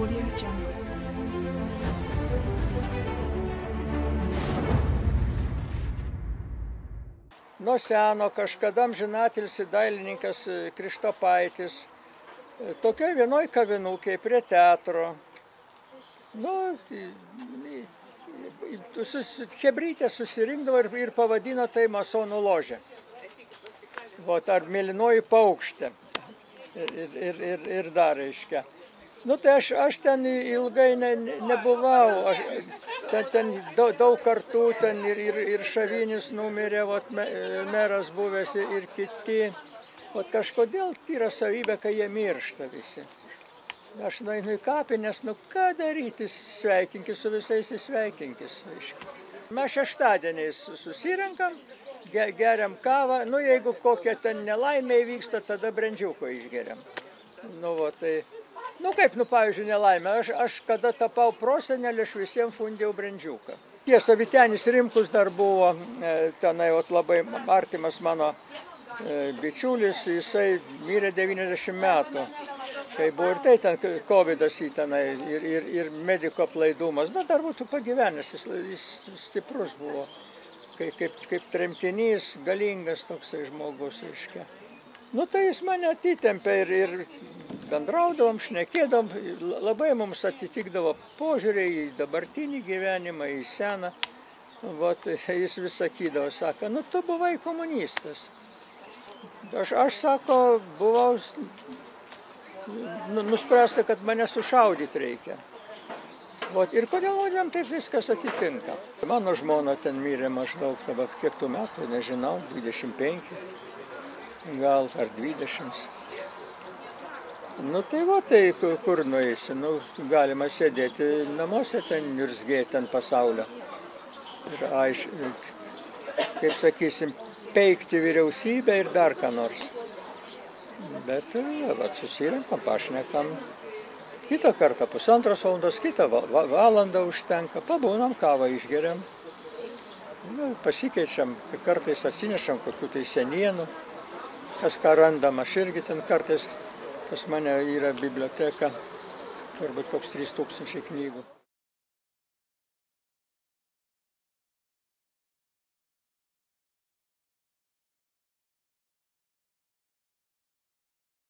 AudioJungle. Nuo seno kažkada amžinatilsį dailininkas Krištopaitis tokioj vienoj kavinukėj prie teatro. Chebrytė susirinkdavo ir pavadino tai masonų ložė. Ar mėlynoji paukštė. Ir dar reiškia. Tai aš ten ilgai nebuvau. Ten daug kartų ten ir Šavinis numirė, meras buvęs ir kiti. Kažkodėl yra savybė, kai jie miršta visi. Aš nueinu į kapines, ką daryti, sveikinkis su visais, sveikinkis. Mes šeštadieniais susirenkam, geriam kavą, jeigu kokia ten nelaimė įvyksta, tada brendžiuko išgeriam. Pavyzdžiui, nelaimė, aš kada tapau prosenelį, aš visiems fundėjau brendžiuką. Tiesa, Vytenis Rimkus dar buvo tenai labai artimas mano bičiulis, jisai mirė 90 metų. Kai buvo ir tai ten covidas į tenai ir mediko aplaidumas, dar būtų pagyvenęs, jis stiprus buvo, kaip tremtinys, galingas toksai žmogus, reiškia. Tai jis mane atitempė ir bendraudavom, šnekėdavom, labai mums atitikdavo požiūrį į dabartinį gyvenimą, į seną. Jis vis sakydavo, sako, tu buvai komunistas. Aš sako, buvau nuspręsta, kad mane sušaudyti reikia. Ir kodėl man taip viskas atsitinka. Mano žmona ten mirė maždaug, kiek tų metų, nežinau, 25, gal ar 20. Tai kur nueisi, galima sėdėti namuose, ten niurzgėti ant pasaulio. Ir kaip sakysim, peikti vyriausybę ir dar ką nors. Bet susirenkam, pašnekam. Kitą kartą 1,5 valandos, kitą valandą užtenka, pabūnam, kavą išgeriam. Pasikeičiam, kartais atsinešam kokių tai senienų, kas ką randam, aš irgi ten kartais, pas mane yra biblioteka, turbūt koks 3000 knygų.